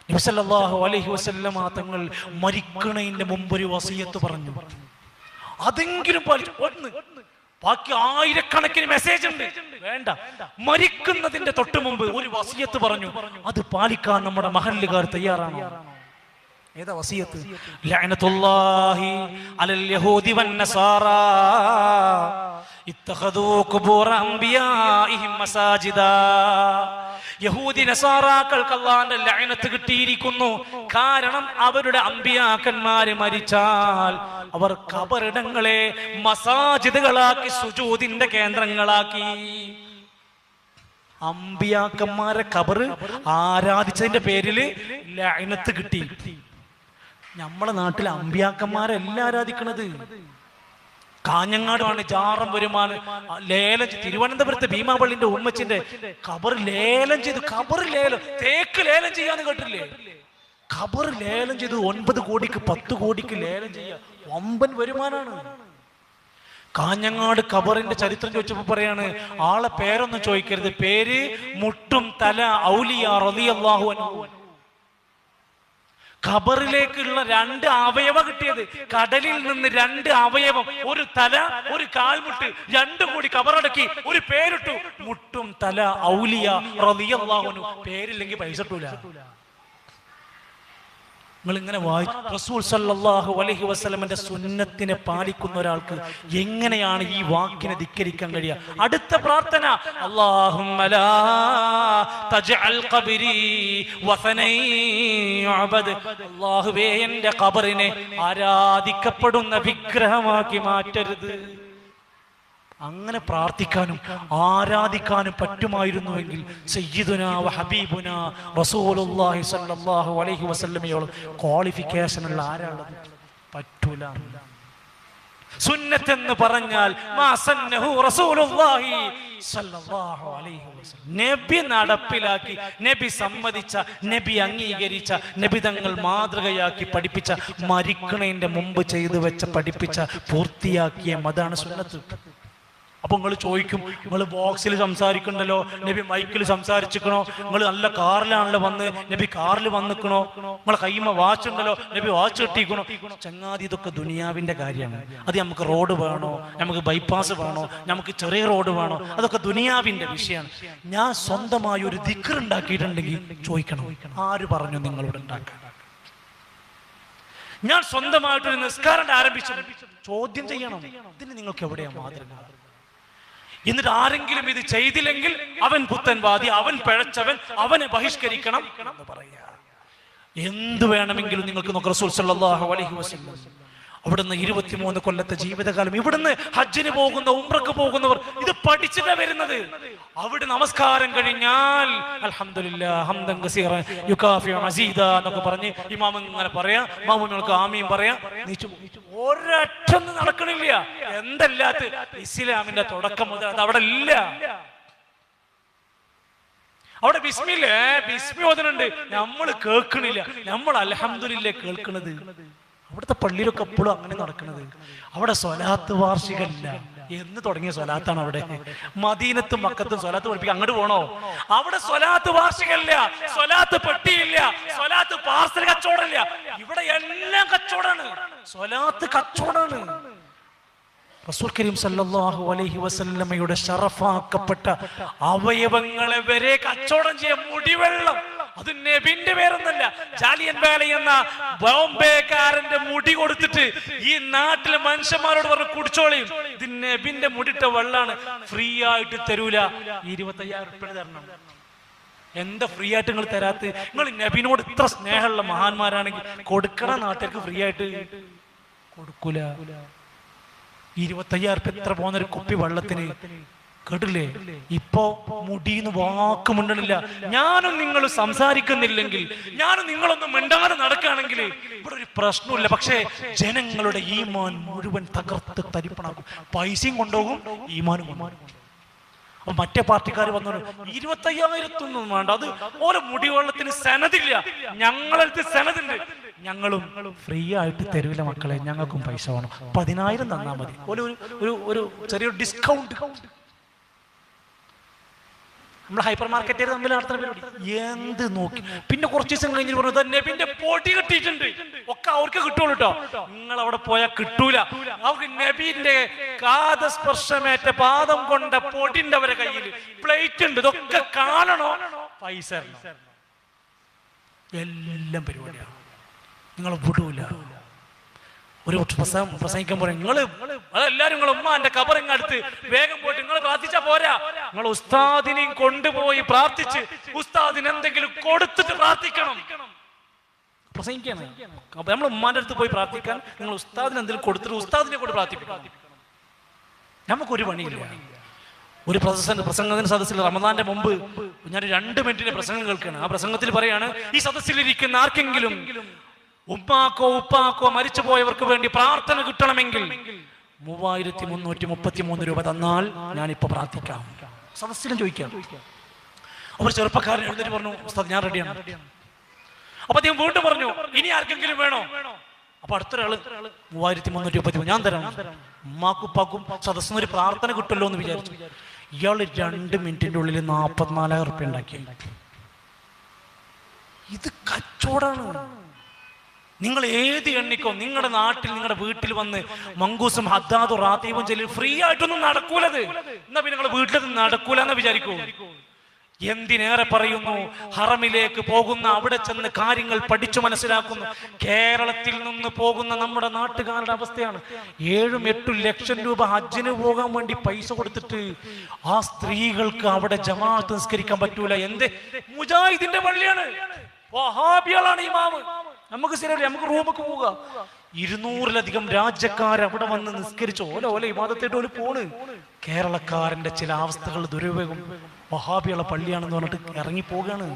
നബി സല്ലല്ലാഹു അലൈഹി വസല്ലമ തങ്ങൾ മരിക്കണതിന്റെ മുമ്പ് ഒരു വസിയത്ത് പറഞ്ഞു. അതെങ്കിലും പാലിച്ചു. ഒന്ന്, ബാക്കി ആയിരക്കണക്കിന് മെസ്സേജ് ഉണ്ട്, വേണ്ട. മരിക്കുന്നതിന്റെ തൊട്ട് മുമ്പ് ഒരു വസിയത്ത് പറഞ്ഞു. അത് പാലിക്കാൻ നമ്മുടെ മഹല്ലുകാർ തയ്യാറാണോ? ഏതാ വസിയത്ത്? ലഅനത്തുല്ലാഹി അലൽ യഹൂദി വന്നസാറാ ഇത്തഖദൂ ഖുബൂറ അംബിയാഇഹിം മസാജിദാ. യഹൂദി നസാറാക്കൾക്ക് അല്ലാഹുവിന്റെ ലഅനത്ത് കിട്ടിയിരിക്കുന്നു. കാരണം അവരുടെ അമ്പിയാക്കന്മാര് മരിച്ചാൽ അവർ ഖബറിടങ്ങളെ മസാജിദുകളാക്കി, സുജൂദിന്റെ കേന്ദ്രങ്ങളാക്കി. അമ്പിയാക്കന്മാരെ ഖബർ ആരാധിച്ചതിന്റെ പേരിൽ ലഅനത്ത് കിട്ടി. നമ്മളെ നാട്ടിലെ അമ്പിയാക്കന്മാരെല്ലാം ആരാധിക്കണത്. കാഞ്ഞങ്ങാടാണ് ജാറം വരുമാൻ ലേലം, തിരുവനന്തപുരത്ത് ഭീമാപള്ളിന്റെ ഉമ്മച്ചിന്റെ ഖബർ ലേലം ചെയ്തു. ഖബർ ലേലം, തേക്ക് ലേലം ചെയ്യാന്ന് കേട്ടില്ലേ? ഖബർ ലേലം ചെയ്തു 9 കോടിക്ക് 10 കോടിക്ക് ലേലം ചെയ്യാ. വമ്പൻ വരുമാനാണ്. കാഞ്ഞങ്ങാട് ഖബറിന്റെ ചരിത്രം ചോദിച്ചപ്പോ പറയാണ്, ആളെ പേരൊന്നും ചോദിക്കരുത്, പേര് മുട്ടും തല ഔലിയ റളിയല്ലാഹു അൻഹു. ഖബറിലേക്കുള്ള 2 അവയവം കിട്ടിയത്. കടലിൽ നിന്ന് 2 അവയവം, ഒരു തല, ഒരു കാൽമുട്ട്, 2 കൂടി ഖബറടക്കി ഒരു പേരിട്ടു, മുട്ടും തല ഔലിയ റളിയല്ലാഹു അൻഹു. പേരില്ലെങ്കിൽ പൈസ കിട്ടൂല. നിങ്ങൾ ഇങ്ങനെ റസൂൽ സല്ലല്ലാഹു അലൈഹി വസല്ലമയുടെ സുന്നത്തിനെ പാലിക്കുന്ന ഒരാൾക്ക് എങ്ങനെയാണ് ഈ വാക്കിനെ ധിക്കരിക്കാൻ കഴിയുക? അടുത്ത പ്രാർത്ഥന, അല്ലാഹുമ്മ ലാ തജ്അൽ ഖബരി വസനൻ യുഅബദ്. അല്ലാഹുവേ, എൻ്റെ ഖബറിനെ ആരാധിക്കപ്പെടുന്ന വിഗ്രഹമാക്കി മാറ്റരുത്. അങ്ങനെ പ്രാർത്ഥിക്കാനും ആരാധിക്കാനും പറ്റുമായിരുന്നുവെങ്കിൽ സയ്യിദുനാ വ ഹബീബുനാ റസൂലുള്ളാഹി സ്വല്ലല്ലാഹു അലൈഹി വസല്ലമയോളം ക്വാളിഫിക്കേഷൻ ഉള്ള ആരാളുള്ളത്? പറ്റൂല. സുന്നത്ത് എന്ന് പറഞ്ഞാൽ മാ സന്നഹു റസൂലുള്ളാഹി സ്വല്ലല്ലാഹു അലൈഹി വസല്ലം, നബി നടപ്പിലാക്കി, നബി സമ്മതിച്ച, നബി അംഗീകരിച്ച, നബി തങ്ങൾ മാതൃകയാക്കി പഠിപ്പിച്ച, മരിക്കണതിന്റെ മുമ്പ് ചെയ്തു വെച്ച, പഠിപ്പിച്ച, പൂർത്തിയാക്കിയ മതാണ് സുന്നത്ത്. അപ്പൊ നിങ്ങൾ ചോദിക്കും, നിങ്ങൾ ബോക്സിൽ സംസാരിക്കണ്ടല്ലോ, നബി മൈക്കിൽ സംസാരിച്ചിക്കണോ? നിങ്ങൾ നല്ല കാറിലാണല്ലോ വന്ന്, നബി കാറിൽ വന്നിക്കണോ? നമ്മളെ കൈമ വാച്ച് ഉണ്ടല്ലോ, നബി വാച്ച് കെട്ടിക്കണോ? ചങ്ങാതി, ഇതൊക്കെ ദുനിയാവിന്റെ കാര്യമാണ്. അത് നമുക്ക് റോഡ് വേണോ, നമുക്ക് ബൈപ്പാസ് വേണോ, നമുക്ക് ചെറിയ റോഡ് വേണോ? അതൊക്കെ ദുനിയാവിന്റെ വിഷയമാണ്. ഞാൻ സ്വന്തമായി ഒരു ദിക്ർ ഉണ്ടാക്കിയിട്ടുണ്ടെങ്കിൽ ചോദിക്കണം, ആര് പറഞ്ഞു നിങ്ങളോട് ഉണ്ടാക്കാൻ? ഞാൻ സ്വന്തമായിട്ടൊരു നിസ്കാരം ആരംഭിച്ചു, ചോദ്യം ചെയ്യണം. ഇതിന് നിങ്ങൾക്ക് എവിടെയാ മാതൃക? എന്നിട്ട് ആരെങ്കിലും ഇത് ചെയ്തില്ലെങ്കിൽ അവൻ പുത്തൻവാദി, അവൻ പിഴച്ചവൻ, അവനെ ബഹിഷ്കരിക്കണം എന്ന് പറയാ. എന്ത് വേണമെങ്കിലും നിങ്ങൾക്ക് നോക്കാം. റസൂൽ സല്ലല്ലാഹു അലൈഹി വസല്ലം അവിടുന്ന് 23 കൊല്ലത്തെ ജീവിതകാലം, ഇവിടുന്ന് ഹജ്ജിന് പോകുന്ന, ഉംറക്ക് പോകുന്നവർ ഇത് പഠിച്ചിട്ടാ വരുന്നത്. അവിടെ നമസ്കാരം കഴിഞ്ഞാൽ അൽഹംദുലില്ലാഹ് ഹംദൻ കസീറൻ യുകാഫി മസീദ എന്നൊക്കെ പറഞ്ഞ് ഇമാം ഇങ്ങനെ പറയാ, മാമുമികൾക്ക് ആമീൻ പറയാ. ഒരൊറ്റൊന്നും നടക്കണില്ല. എന്തല്ലാത്ത ഇസ്ലാമിന്റെ തുടക്കം മുതൽ അത് അവിടെ ഇല്ല. അവിടെ ബിസ്മില്ലേ, ബിസ്മി ഓതുന്നുണ്ട്, നമ്മൾ കേൾക്കണില്ല. നമ്മൾ അൽഹംദുലില്ലാഹ് കേൾക്കണത്. അവിടുത്തെ പള്ളിയിലൊക്കെ എപ്പോഴും അങ്ങനെ നടക്കുന്നത്. അവിടെ സ്വലാത്ത് വാർഷികല്ല. എന്ന് തുടങ്ങിയ സ്വലാത്താണ് അവിടെ. മദീനത്തും മക്കത്തും സ്വലാത്ത് പഠിപ്പിക്കുക. അങ്ങോട്ട് പോണോ? അവിടെ സ്വലാത്ത് വാർഷികല്ല, സ്വലാത്ത് പെട്ടിയില്ല, സ്വലാത്ത് പാർസൽ കച്ചവടമില്ല. ഇവിടെ എല്ലാം കച്ചവടാണ്, സ്വലാത്ത് കച്ചവടാണ്. റസൂൽ കരീം സല്ലല്ലാഹു അലൈഹി വസല്ലമയുടെ ശറഫാക്കപ്പെട്ട അവയവങ്ങളെ വരെ കച്ചവടം ചെയ്യാൻ മുടിവെള്ളം. അത് നബിന്റെ പേരൊന്നല്ല. ജാലിയൻ വാല എന്ന ബോംബെക്കാരന്റെ മുടി കൊടുത്തിട്ട് ഈ നാട്ടിലെ മനുഷ്യന്മാരോട് പറഞ്ഞ് കുടിച്ചോളിയും, ഇത് നബിന്റെ മുടിട്ട വെള്ളാണ്, ഫ്രീ ആയിട്ട് തരൂല. 25,000 ഉറുപ്പിക തരണം. എന്താ ഫ്രീ ആയിട്ട് നിങ്ങൾ തരാത്ത? നിങ്ങൾ നബിനോട് ഇത്ര സ്നേഹമുള്ള മഹാന്മാരാണെങ്കിൽ കൊടുക്കണ നാട്ടിലേക്ക് ഫ്രീ ആയിട്ട് കൊടുക്കൂല. 25,000 ഉറുപ്പിക എത്ര പോകുന്നൊരു കുപ്പി വെള്ളത്തിന്? കേട്ടില്ലേ? ഇപ്പോ മുടിന്ന് വാക്ക് മിണ്ടണില്ല. ഞാനും നിങ്ങൾ സംസാരിക്കുന്നില്ലെങ്കിൽ, ഞാനും നിങ്ങളൊന്നും മിണ്ടാതെ നടക്കുകയാണെങ്കിൽ ഇവിടെ ഒരു പ്രശ്നമില്ല. പക്ഷേ ജനങ്ങളുടെ ഈമാൻ മുഴുവൻ തകർത്ത് തരിപ്പണാക്കും. പൈസയും കൊണ്ടുപോകും, ഈമാനും കൊണ്ടുപോകും. അപ്പൊ മറ്റേ പാർട്ടിക്കാർ വന്നു, 25,000 വേണ്ട, അത് ഓരോ മുടിവെള്ളത്തിന് സനദില്ല, ഞങ്ങളടുത്ത് സനതുണ്ട്, ഞങ്ങളും ഫ്രീ ആയിട്ട് തരൂല മക്കളെ, ഞങ്ങൾക്കും പൈസ വേണം, 10,000 തന്നാ മതി, ഒരു ചെറിയൊരു ഡിസ്കൗണ്ട്. നമ്മൾ ഹൈപ്പർ മാർക്കറ്റുകാർ തമ്മിൽ നടത്തുന്ന പരിപാടി. എന്ത് നോക്കി പിന്നെ കുറച്ച് ദിവസം കഴിഞ്ഞിട്ട് പറഞ്ഞു തന്നെ പിന്നെ പൊടി കിട്ടിയിട്ടുണ്ട്. ഒക്കെ അവർക്ക് കിട്ടുള്ളൂ കേട്ടോ, നിങ്ങൾ അവിടെ പോയാൽ കിട്ടൂല. അവർക്ക് നബിന്റെ കാതസ്പർശമേറ്റ പാദം കൊണ്ട പൊടിന്റെ അവരെ കയ്യിൽ പ്ലേറ്റ് ഉണ്ട്. ഇതൊക്കെ കാണണോ, പൈസ എല്ലാം പരിപാടിയാണ്. നിങ്ങൾ വിടൂല. ഒരു പ്രസംഗിക്കാൻ പോലെ നിങ്ങള് അതെല്ലാരും നിങ്ങൾ ഉമ്മാന്റെ കബറിങ് അടുത്ത് വേഗം പോയിട്ട് നിങ്ങൾ പ്രാർത്ഥിച്ചാ പോരാ, നിങ്ങൾ ഉസ്താദിനെയും കൊണ്ടുപോയി പ്രാർത്ഥിച്ച് ഉസ്താദിന് എന്തെങ്കിലും കൊടുത്തിട്ട് പ്രാർത്ഥിക്കണം. പ്രസംഗിക്കാണ് അപ്പൊ നമ്മൾ ഉമ്മാന്റെ അടുത്ത് പോയി പ്രാർത്ഥിക്കാൻ നിങ്ങൾ ഉസ്താദിന് എന്തെങ്കിലും കൊടുത്തിട്ട് ഉസ്താദിനെ കൊണ്ട് പ്രാർത്ഥിക്കണം. നമുക്കൊരു പണിയില്ല. ഒരു പ്രസംഗത്തിന് സദസ്സിൽ റമദാന്റെ മുമ്പ് ഞാൻ 2 മിനിറ്റിന്റെ പ്രസംഗം കേൾക്കുകയാണ്. ആ പ്രസംഗത്തിൽ പറയാണ്, ഈ സദസ്സിലിരിക്കുന്ന ആർക്കെങ്കിലും ഉപ്പാക്കോ ഉപ്പാക്കോ മരിച്ചു പോയവർക്ക് വേണ്ടി പ്രാർത്ഥന കിട്ടണമെങ്കിൽ 3333 രൂപ തന്നാൽ ഞാനിപ്പോ പ്രാർത്ഥിക്കാം. സദസ്സിലും ചോദിക്കാം. അവർ ചെറുപ്പക്കാരൻ എഴുന്നേറ്റ് പറഞ്ഞു, ഉസ്താദ് ഞാൻ റെഡിയാണ്. അപ്പൊ അദ്ദേഹം വീണ്ടും പറഞ്ഞു, ഇനി ആർക്കെങ്കിലും വേണോ? അപ്പൊ അടുത്തൊരാള് 3333 ഞാൻ തരാം. ഉമ്മാക്കും ഉപ്പാക്കും സദസ്സിന് ഒരു പ്രാർത്ഥന കിട്ടുമല്ലോ എന്ന് വിചാരിച്ചു. ഇയാള് 2 മിനിറ്റിന്റെ ഉള്ളിൽ 44,000 റുപ്യ ഉണ്ടാക്കി. ഇത് കച്ചവടാണ്. നിങ്ങൾ ഏത് എണ്ണിക്കോ, നിങ്ങളുടെ നാട്ടിൽ നിങ്ങളുടെ വീട്ടിൽ വന്ന് മങ്കൂസും ഹദ്ദാദും റാത്തീബും ചൊല്ലി ഫ്രീ ആയിട്ടൊന്നും നടക്കൂലത്. എന്നാ പിന്നെ നിങ്ങളുടെ വീട്ടിൽ നടക്കൂല എന്ന് വിചാരിക്കൂ. എന്തിനേറെ പറയുന്നു, ഹറമിലേക്ക് പോകുന്ന, അവിടെ ചെന്ന് കാര്യങ്ങൾ പഠിച്ചു മനസ്സിലാക്കുന്നു. കേരളത്തിൽ നിന്ന് പോകുന്ന നമ്മുടെ നാട്ടുകാരുടെ അവസ്ഥയാണ്. 7-8 ലക്ഷം രൂപ ഹജ്ജിന് പോകാൻ വേണ്ടി പൈസ കൊടുത്തിട്ട് ആ സ്ത്രീകൾക്ക് അവിടെ ജമാഅത്ത് നിസ്കരിക്കാൻ പറ്റൂല. എന്ത് മുജാഹിദിന്റെ പള്ളിയാണ്, വഹാബികളാണ് ഇമാമ്. നമുക്ക് ശരിയല്ലേ, നമുക്ക് റൂമൊക്കെ പോവുക. 200-ലധികം രാജ്യക്കാർ അവിടെ വന്ന് നിസ്കരിച്ച് ഓല ഇബാദത്തായിട്ട് ഓല് പോണ്. കേരളക്കാരന്റെ ചില അവസ്ഥകൾ ദുരുപയോഗം, വഹാബികളെ പള്ളിയാണെന്ന് പറഞ്ഞിട്ട് ഇറങ്ങി പോവുകയാണ്.